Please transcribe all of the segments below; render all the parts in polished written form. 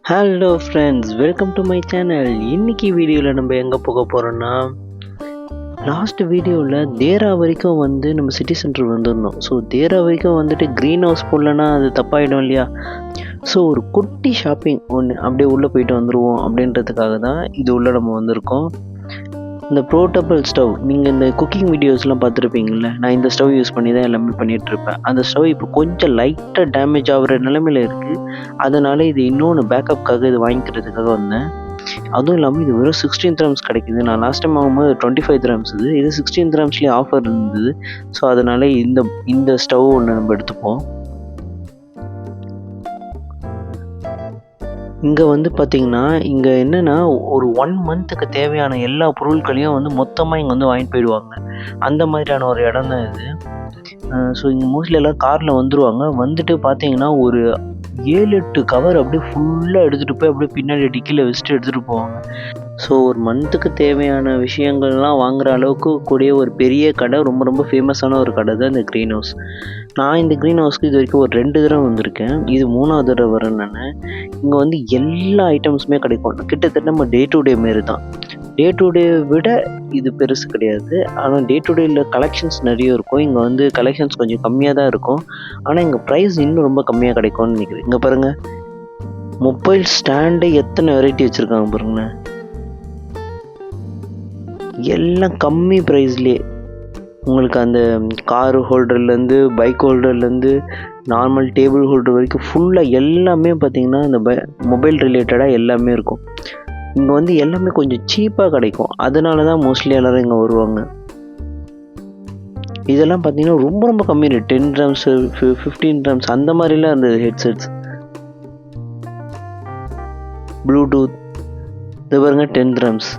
Hello friends, welcome to my channel. இன்னைக்கு வீடியோவில் நம்ம எங்கே போக போகிறோன்னா, லாஸ்ட் வீடியோவில் தேரா வரைக்கும் நம்ம சிட்டி சென்டர் வந்திருந்தோம். ஸோ தேரா வரைக்கும் க்ரீன் ஹவுஸ் போடலன்னா அது தப்பாயிடும் இல்லையா? ஸோ ஒரு குட்டி ஷாப்பிங் ஒன்று அப்படியே உள்ளே போயிட்டு வந்துடுவோம் அப்படின்றதுக்காக தான் இது உள்ளே நம்ம வந்திருக்கோம். இந்த போர்ட்டபிள் ஸ்டவ், நீங்கள் இந்த குக்கிங் வீடியோஸ்லாம் பார்த்துருப்பீங்கள்ல, நான் இந்த ஸ்டவ் யூஸ் பண்ணி தான் எல்லாமே பண்ணிகிட்ருப்பேன். அந்த ஸ்டவ் இப்போ கொஞ்சம் லைட்டாக டேமேஜ் ஆகிற நிலைமையில் இருக்குது. அதனால் இது இன்னொன்று பேக்கப்புக்காக இது வாங்கிக்கிறதுக்காக வந்தேன். அதுவும் இல்லாமல் இது வெறும் 16 கிராம்ஸ் கிடைக்குது. நான் லாஸ்ட் டைம் வாங்கும்போது 25 கிராம்ஸ் இது 16 கிராம்ஸ்லேயே ஆஃபர் இருந்தது. ஸோ அதனால் இந்த ஸ்டவ் ஒன்று நம்ம எடுத்துப்போம். இங்கே பார்த்திங்கன்னா, இங்கே என்னென்னா ஒரு 1 மந்த்துக்கு தேவையான எல்லா பொருட்களையும் மொத்தமாக இங்கே வாங்கிட்டு போயிடுவாங்க. அந்த மாதிரியான ஒரு இடம் தான் இது. ஸோ இங்கே மோஸ்ட்லி எல்லாம் காரில் வந்துட்டு பார்த்தீங்கன்னா ஒரு 7-8 கவர் அப்படியே ஃபுல்லாக எடுத்துகிட்டு போய் அப்படியே பின்னாடி டிக்கியில் வச்சுட்டு எடுத்துகிட்டு போவாங்க. ஸோ ஒரு மந்த்துக்கு தேவையான விஷயங்கள்லாம் வாங்குகிற அளவுக்கு கூடிய ஒரு பெரிய கடை, ரொம்ப ரொம்ப ஃபேமஸான ஒரு கடை தான் இந்த க்ரீன் ஹவுஸ். நான் இந்த க்ரீன் ஹவுஸ்க்கு இது வரைக்கும் ஒரு 2 தடவை வந்திருக்கேன். இது 3ஆவது தடவை வரேன் நான். இங்கே எல்லா ஐட்டம்ஸுமே கிடைக்கும். கிட்டத்தட்ட நம்ம டே டு டே மாரி தான். டே டு டே விட இது பெருசு கிடையாது. ஆனால் டே டு டேயில் கலெக்ஷன்ஸ் நிறைய இருக்கும். இங்கே கலெக்ஷன்ஸ் கொஞ்சம் கம்மியாக தான் இருக்கும். ஆனால் இங்கே ப்ரைஸ் இன்னும் ரொம்ப கம்மியாக கிடைக்கும்னு நினைக்கிறேன். இங்கே பாருங்கள், மொபைல் ஸ்டாண்டு எத்தனை வெரைட்டி வச்சுருக்காங்க பாருங்களேன். எல்லாம் கம்மி ப்ரைஸ்லேயே உங்களுக்கு அந்த கார் ஹோல்டர்லேருந்து பைக் ஹோல்டர்லேருந்து நார்மல் டேபிள் ஹோல்டர் வரைக்கும் ஃபுல்லாக எல்லாமே பார்த்திங்கன்னா அந்த மொபைல் ரிலேட்டடாக எல்லாமே இருக்கும். இங்கே எல்லாமே கொஞ்சம் சீப்பாக கிடைக்கும். அதனால தான் மோஸ்ட்லி எல்லோரும் இங்கே வருவாங்க. இதெல்லாம் பார்த்திங்கன்னா ரொம்ப ரொம்ப கம்மி ரேட். 10 கிராம்ஸ் 15 கிராம்ஸ் அந்த மாதிரிலாம் இருந்தது. ஹெட்செட்ஸ், ப்ளூடூத், இது பாருங்க 10 கிராம்ஸ்.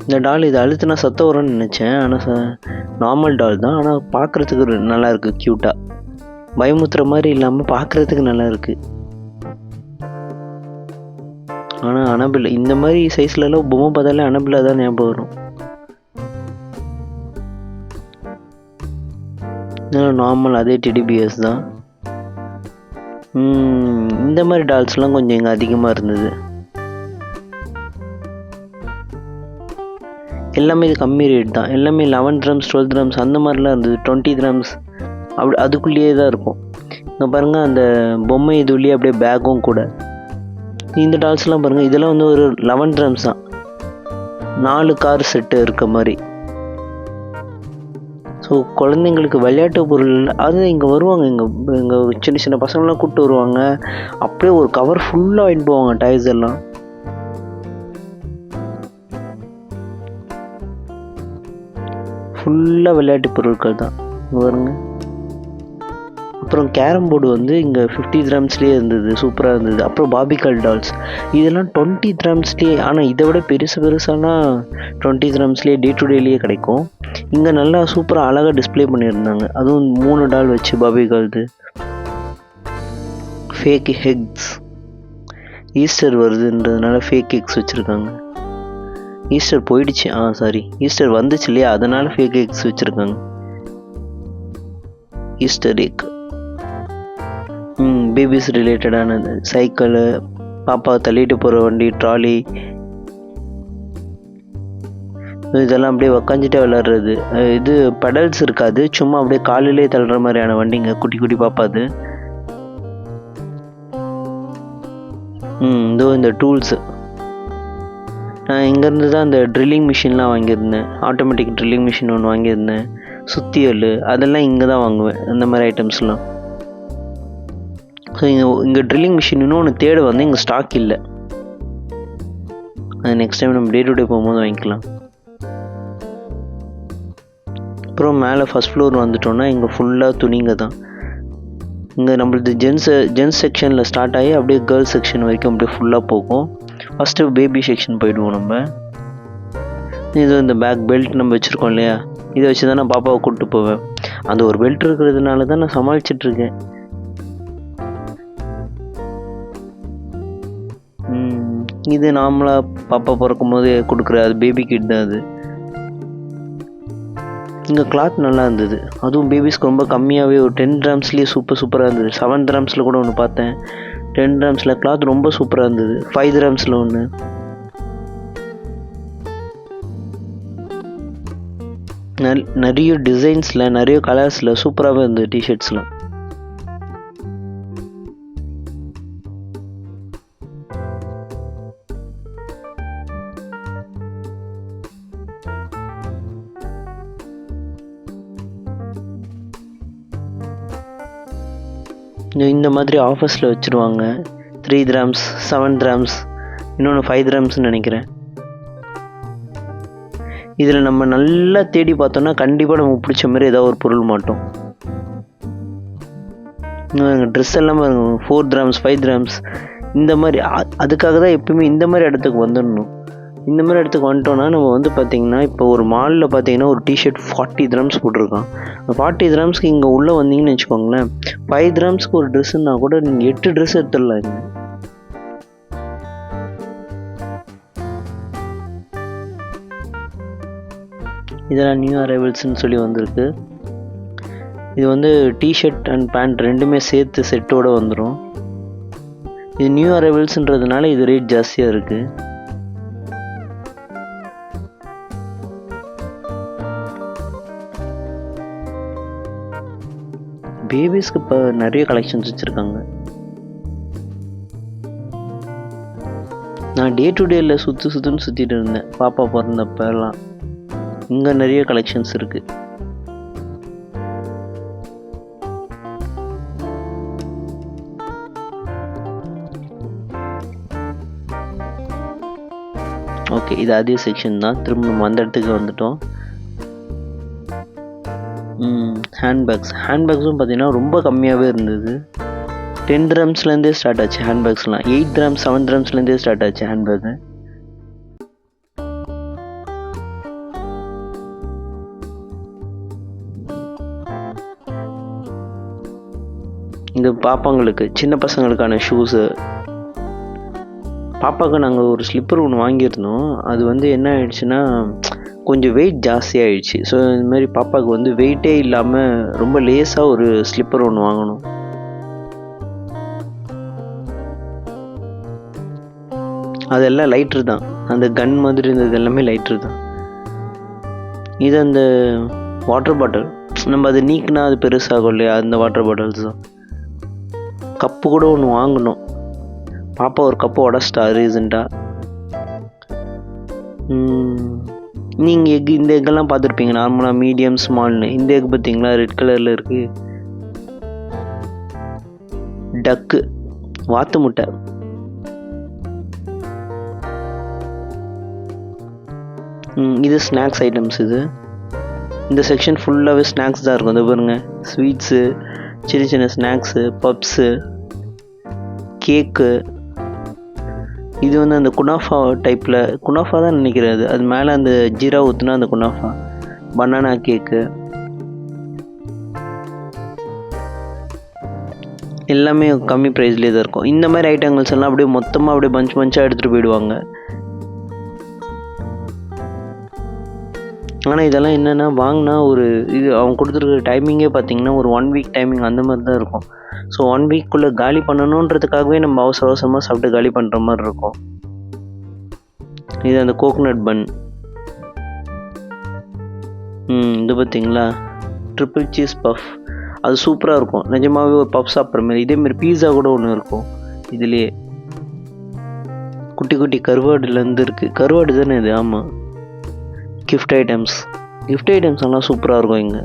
இந்த டால் இதை அழுத்தினா சத்தம் வரும்னு நினச்சேன். ஆனால் நார்மல் டால் தான். ஆனால் பார்க்குறதுக்கு நல்லா இருக்குது, க்யூட்டாக. பயமுத்துற மாதிரி இல்லாமல் பார்க்குறதுக்கு நல்லா இருக்குது. ஆனால் அனபிள் இந்த மாதிரி சைஸ்லலாம் பொம்மை பார்த்தாலே அனபிளாக தான் ஞாபகம் வரும். நார்மல் அதே டெடிபியர்ஸ் தான். இந்த மாதிரி டால்ஸ்லாம் கொஞ்சம் இங்கே அதிகமாக இருந்தது. எல்லாமே இது கம்மி ரேட் தான். எல்லாமே 11 கிராம்ஸ் 12 கிராம்ஸ் அந்த மாதிரிலாம் இருந்தது. 20 கிராம்ஸ் அப்படி அதுக்குள்ளேயே தான் இருக்கும். இங்கே பாருங்கள், அந்த பொம்மை இதுலேயே அப்படியே பேக்கும் கூட. இந்த டால்ஸ்லாம் பாருங்கள், இதெல்லாம் ஒரு 11 கிராம்ஸ் தான். 4 கார் செட்டு இருக்க மாதிரி. ஸோ குழந்தைங்களுக்கு விளையாட்டு பொருள் அது இங்கே வருவாங்க. இங்கே சின்ன சின்ன பசங்களாம் கூப்பிட்டு வருவாங்க. அப்படியே ஒரு கவர் ஃபுல்லாக வாங்கிட்டு போவாங்க டாய்ஸ் எல்லாம். ஃபுல்லாக விளையாட்டு பொருட்கள் தான் வருங்க. அப்புறம் கேரம் போர்டு இங்கே 50 கிராம்ஸ்லேயே இருந்தது, சூப்பராக இருந்தது. அப்புறம் பாபிகால் டால்ஸ், இதெல்லாம் 20 கிராம்ஸ்லேயே. ஆனால் இதை விட பெருசானா 20 கிராம்ஸ்லேயே டே டு டேலேயே கிடைக்கும். இங்கே நல்லா சூப்பராக அழகாக டிஸ்பிளே பண்ணியிருந்தாங்க. அதுவும் 3 டால் வச்சு பாபிகால்து. ஃபேக் எக்ஸ், ஈஸ்டர் வருதுன்றதுனால ஃபேக் எக்ஸ் வச்சுருக்காங்க. ஈஸ்டர் போயிடுச்சு, சாரி, ஈஸ்டர் வந்துச்சு இல்லையா, அதனால் ஃபேக் எக்ஸ் வச்சுருக்காங்க. ஈஸ்டர் எக், பேபிஸ் ரிலேட்டடானது. சைக்கிளு, பாப்பாவை தள்ளிட்டு போகிற வண்டி, ட்ராலி, இதெல்லாம் அப்படியே உக்காந்துட்டே விளாட்றது. இது பெடல்ஸ் இருக்காது, சும்மா அப்படியே காலிலே தள்ளுற மாதிரியான வண்டிங்க, குட்டி குட்டி பாப்பாது. இதோ இந்த டூல்ஸு, நான் இங்கேருந்து தான் அந்த ட்ரில்லிங் மிஷின்லாம் வாங்கியிருந்தேன். ஆட்டோமேட்டிக் ட்ரில்லிங் மிஷின் ஒன்று வாங்கியிருந்தேன். சுத்தியல் அதெல்லாம் இங்கே தான் வாங்குவேன், அந்த மாதிரி ஐட்டம்ஸ்லாம். ஸோ இங்கே ட்ரில்லிங் மிஷின் இன்னொன்று தேட இங்கே ஸ்டாக் இல்லை. அது நெக்ஸ்ட் டைம் நம்ம டே டு டே போகும்போது வாங்கிக்கலாம். அப்புறம் மேலே ஃபஸ்ட் ஃப்ளோர் வந்துட்டோன்னா இங்கே ஃபுல்லாக துணிங்க தான். இங்கே நம்மளது ஜென்ஸ் செக்ஷனில் ஸ்டார்ட் ஆகி அப்படியே கேர்ள்ஸ் செக்ஷன் வரைக்கும் அப்படியே ஃபுல்லாக போகும். ஃபஸ்ட்டு பேபி செக்ஷன் போயிடுவோம் நம்ம. இது இந்த பேக் பெல்ட் நம்ம வச்சுருக்கோம் இல்லையா, இதை வச்சு தான் நான் பாப்பாவை கூப்பிட்டு போவேன். அந்த ஒரு பெல்ட் இருக்கிறதுனால தான் நான் சமாளிச்சிட்ருக்கேன். இது நார்மலாக பாப்பா பிறக்கும் போது கொடுக்குற அது பேபி கிட் தான் அது. இங்கே கிளாத் நல்லா இருந்தது. அதுவும் பேபிஸ்க்கு ரொம்ப கம்மியாகவே ஒரு 10 கிராம்ஸ்லேயே சூப்பராக இருந்தது. 7 கிராம்ஸில் கூட ஒன்று பார்த்தேன். 10 dirhams கிளாத் ரொம்ப சூப்பராக இருந்தது. 5 dirhams ஒன்று. நிறைய டிசைன்ஸில் நிறைய கலர்ஸில் சூப்பராகவே இருந்தது டிஷர்ட்ஸ்லாம். இந்த மாதிரி ஆஃபர்ஸில் வச்சுருவாங்க. 3 dirhams, 7 dirhams, இன்னொன்று 5 dirhamsன்னு நினைக்கிறேன். இதில் நம்ம நல்லா தேடி பார்த்தோன்னா கண்டிப்பாக நமக்கு பிடிச்ச மாதிரி ஏதாவது ஒரு பொருள் மாட்டோம். ட்ரெஸ் எல்லாம் 4 dirhams, 5 dirhams இந்த மாதிரி. அதுக்காக தான் எப்பவுமே இந்த மாதிரி இடத்துக்கு வந்துடணும். இந்த மாதிரி இடத்துக்கு வந்துட்டோன்னா நம்ம வந்து பார்த்திங்கன்னா, இப்போ ஒரு மாலில் பார்த்தீங்கன்னா ஒரு டிஷர்ட் 40 dirhams போட்டிருக்கான். 40 dirhamsக்கு இங்கே உள்ளே வந்தீங்கன்னு வச்சுக்கோங்களேன், 5 dirhamsக்கு ஒரு ட்ரெஸ்ஸுன்னா கூட நீங்கள் 8 ட்ரெஸ் எடுத்துடலாம். இங்கே இதெல்லாம் நியூ அரைவல்ஸ்ன்னு சொல்லி வந்திருக்கு. இது வந்து டிஷர்ட் அண்ட் பேண்ட் ரெண்டுமே சேர்த்து செட்டோடு வந்துடும். இது நியூ அரைவல்ஸ்ன்றதுனால இது ரேட் ஜாஸ்தியாக இருக்குது. பேபிஸ்க்கு இப்போ நிறைய கலெக்ஷன்ஸ் வச்சுருக்காங்க. நான் டே டு டேல சுற்றுன்னு சுற்றிட்டு இருந்தேன் பாப்பா பிறந்தப்பெல்லாம். இங்கே நிறைய கலெக்ஷன்ஸ் இருக்குது. ஓகே, இது அதே செக்ஷன் தான். திரும்ப நம்ம அந்த இடத்துக்கு வந்துட்டோம். ஹேண்ட்பேக்ஸும் பார்த்தீங்கன்னா ரொம்ப கம்மியாகவே இருந்தது. 10 dirhamsலேருந்தே ஸ்டார்ட் ஆச்சு ஹேண்ட்பேக்ஸ்லாம். 8 dirhams, 7 dirhamsலேருந்தே ஸ்டார்ட் ஆச்சு ஹேண்ட்பேக்கு. இந்த பாப்பாங்களுக்கு சின்ன பசங்களுக்கான ஷூஸு. பாப்பாவுக்கு நாங்கள் ஒரு ஸ்லிப்பர் ஒன்று வாங்கியிருந்தோம். அது வந்து என்ன ஆயிடுச்சுன்னா கொஞ்சம் வெயிட் ஜாஸ்தியாகிடுச்சு. ஸோ இதுமாதிரி பாப்பாவுக்கு வந்து வெயிட்டே இல்லாமல் ரொம்ப லேஸாக ஒரு ஸ்லிப்பர் ஒன்று வாங்கணும். அதெல்லாம் லைட்ரு தான். அந்த கன் மாதிரி இருந்தது எல்லாமே லைட்ரு தான். இது அந்த வாட்டர் பாட்டில், நம்ம அதை நீக்கினா அது பெருசாகும் இல்லையா, அந்த வாட்டர் பாட்டில்ஸ் தான். கப்பு கூட ஒன்று வாங்கினோம். பாப்பா ஒரு கப்பு உடச்சிட்டா ரீசெண்டாக. நீங்கள் இந்த எக்கெல்லாம் பார்த்துருப்பீங்க நார்மலாக, மீடியம் ஸ்மால்னு. இந்த எக் பார்த்தீங்களா, ரெட் கலரில் இருக்குது. டக்கு, வாத்து முட்டை. இது ஸ்நாக்ஸ் ஐட்டம்ஸ். இந்த செக்ஷன் ஃபுல்லாகவே ஸ்நாக்ஸ் தான் இருக்கும். இந்த பாருங்கள், ஸ்வீட்ஸு, சின்ன சின்ன ஸ்நாக்ஸு, பப்ஸு, கேக்கு. இது வந்து அந்த குனாஃபா டைப்பில், குனாஃபா தான் நினைக்கிறது. அது மேலே அந்த ஜீரா ஊற்றுனா அந்த குனாஃபா. பனானா கேக்கு எல்லாமே கம்மி ப்ரைஸ்லேயே தான் இருக்கும். இந்த மாதிரி ஐட்டங்கள்ஸ் எல்லாம் அப்படியே மொத்தமாக அப்படியே பஞ்சாக எடுத்துகிட்டு போயிடுவாங்க. ஆனால் இதெல்லாம் என்னென்னா வாங்கினா ஒரு இது அவங்க கொடுத்துருக்க டைமிங்கே பார்த்திங்கன்னா ஒரு 1 week டைமிங் அந்த மாதிரி தான் இருக்கும். ஸோ 1 weekக்குள்ளே காலி பண்ணணுன்றதுக்காகவே நம்ம அவசரமாக சாப்பிட்டு காலி பண்ணுற மாதிரி இருக்கும். இது அந்த கோகோனட் பன். இது பார்த்திங்களா, ட்ரிபிள் சீஸ் பஃப். அது சூப்பராக இருக்கும் நிஜமாகவே, ஒரு பஃப் சாப்பிட்ற மாதிரி. இதேமாரி பீஸா கூட ஒன்று இருக்கும் இதுலேயே. குட்டி குட்டி கருவாடுலேருந்து இருக்குது. கருவாடு தானே இது? ஆமாம். கிஃப்ட் ஐட்டம்ஸ் எல்லாம் சூப்பராக இருக்கும் இங்கே.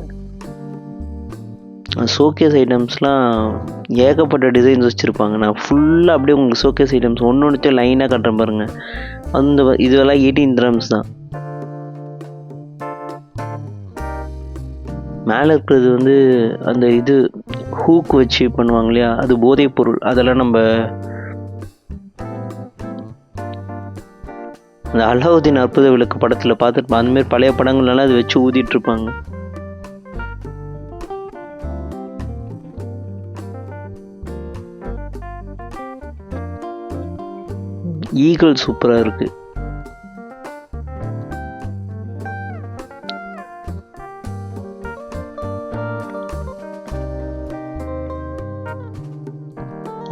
ஷோகேஸ் ஐட்டம்ஸ்லாம் ஏகப்பட்ட டிசைன்ஸ் வச்சுருப்பாங்க. நான் ஃபுல்லாக அப்படியே உங்களுக்கு ஷோகேஸ் ஐட்டம்ஸ் ஒன்று லைனாக கட்டுறேன் பாருங்கள். இதெல்லாம் 18 dirhams தான். மேலே இருக்கிறது வந்து அந்த இது ஹூக் வச்சு பண்ணுவாங்க இல்லையா, அது போதைப் பொருள். அதெல்லாம் நம்ம அந்த அலாவுதீன் அற்புத விளக்கு படத்தில் பார்த்துருப்போம். அந்தமாரி பழைய படங்கள்லாம் அது வச்சு ஊதிட்டுருப்பாங்க. ஈகிள் சூப்பராக இருக்குது.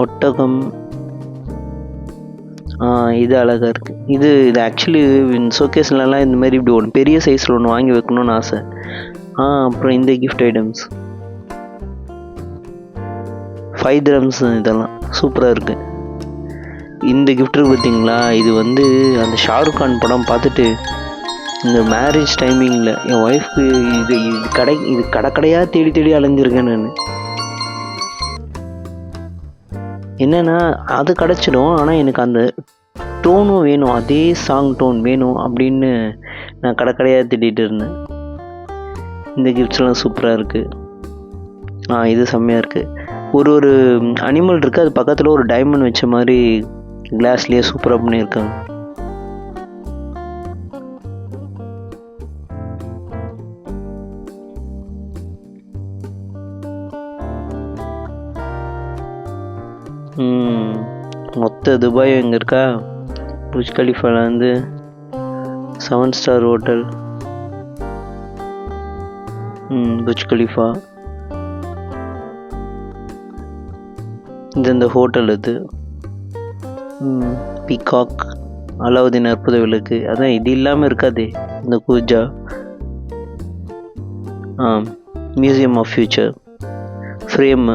ஒட்டகம், இது அழகாக இருக்குது. இது ஆக்சுவலி ஷோகேஸ்லலாம் இந்த மாதிரி இப்படி ஒன்று பெரிய சைஸில் ஒன்று வாங்கி வைக்கணும்னு ஆசை. அப்புறம் இந்த கிஃப்ட் ஐட்டம்ஸ் 5 dirhams இதெல்லாம் சூப்பராக இருக்குது. இந்த கிஃப்ட்டு பார்த்தீங்களா, இது வந்து அந்த ஷாருக் கான் படம் பார்த்துட்டு இந்த மேரேஜ் டைமிங்கில் என் ஒய்ஃப்க்கு இது கடையாக தேடி அலைஞ்சிருக்கேன் நான். என்னென்னா அது கிடச்சிடும், ஆனால் எனக்கு அந்த டோனும் வேணும், அதே சாங் டோன் வேணும் அப்படின்னு நான் கடையாக தேடிட்டு இருந்தேன். இந்த கிஃப்ட்ஸ்லாம் சூப்பராக இருக்குது. இது செம்மையாக இருக்குது. ஒரு அனிமல் இருக்குது, அது பக்கத்தில் ஒரு டைமண்ட் வச்ச மாதிரி கிளாஸ்லேயே சூப்பராக பண்ணியிருக்காங்க. மொத்த துபாயும் எங்கே இருக்கா, புர்ஜ் கலிஃபாலேருந்து 7 star ஹோட்டல், புர்ஜ் கலிஃபா, இந்த ஹோட்டல் இது பீகாக், அலாவுதீன் அற்புத விளக்கு, அதான் இது இல்லாமல் இருக்காதே இந்த கூஜா, museum of future, frame,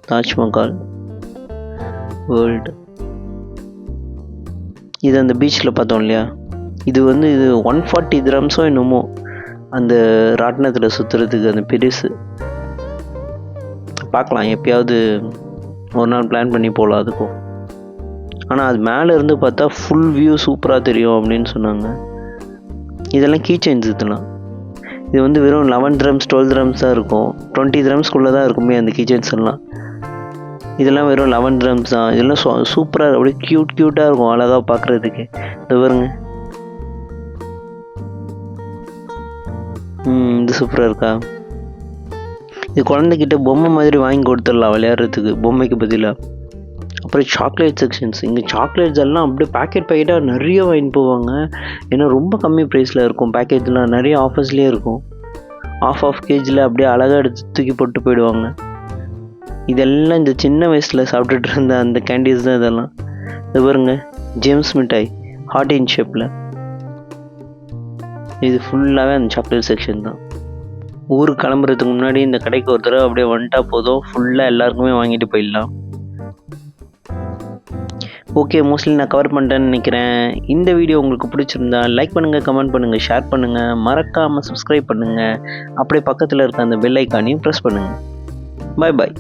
Taj Mahal, world. இது அந்த பீச்சில் பார்த்தோம் இல்லையா, இது 140 dirhams என்னமோ அந்த ராட்டினத்தில் சுற்றுறதுக்கு, அந்த பெருசு. பார்க்கலாம், எப்பயாவது ஒரு நாள் பிளான் பண்ணி போகலாம் அதுக்கும். ஆனால் அது மேலே இருந்து பார்த்தா ஃபுல் வியூ சூப்பராக தெரியும் அப்படின்னு சொன்னாங்க. இதெல்லாம் கீ செயின்ஸ். இது வெறும் 11 dirhams 12 dirhams தான் இருக்கும். 20 dirhamsக்குள்ளே தான் இருக்குமே அந்த கீ செயின்ஸ் எல்லாம். இதெல்லாம் வெறும் 11 dirhams தான். இதெல்லாம் சூப்பராக அப்படியே க்யூட்டாக இருக்கும், அழகாக பார்க்குறதுக்கு. இது பாருங்க, இது சூப்பராக இருக்கா. இது குழந்தைகிட்ட பொம்மை மாதிரி வாங்கி கொடுத்துடலாம் விளையாடுறதுக்கு, பொம்மைக்கு பதிலாக. அப்புறம் சாக்லேட் செக்ஷன்ஸ். இங்கே சாக்லேட்ஸ் எல்லாம் அப்படியே பேக்கெட்டாக நிறைய வாங்கிட்டு போவாங்க. ஏன்னா ரொம்ப கம்மி ப்ரைஸில் இருக்கும். பேக்கெட்லாம் நிறைய ஆஃபர்ஸ்லேயே இருக்கும். ஆஃப் கேஜில் அப்படியே அழகாக எடுத்து தூக்கி போட்டு போயிடுவாங்க. இதெல்லாம் இந்த சின்ன வயசில் சாப்பிட்டுட்டு இருந்த அந்த கேண்டீஸ் தான் இதெல்லாம். இது பாருங்க, ஜேம்ஸ் மிட்டாய் ஹார்ட் இன் ஷேப்பில். இது ஃபுல்லாகவே அந்த சாக்லேட் செக்ஷன் தான். ஊருக்கு கிளம்புறதுக்கு முன்னாடி இந்த கடைக்கு ஒரு தடவை அப்படியே வந்துட்டா போதும், ஃபுல்லாக எல்லாருக்குமே வாங்கிட்டு போயிடலாம். ஓகே, மோஸ்ட்லி நான் கவர் பண்ணிட்டேன்னு நினைக்கிறேன். இந்த வீடியோ உங்களுக்கு பிடிச்சிருந்தா லைக் பண்ணுங்கள், கமெண்ட் பண்ணுங்கள், ஷேர் பண்ணுங்கள், மறக்காமல் சப்ஸ்கிரைப் பண்ணுங்கள். அப்படியே பக்கத்தில் இருக்க அந்த பெல் ஐக்கானையும் ப்ரெஸ் பண்ணுங்கள். பாய்.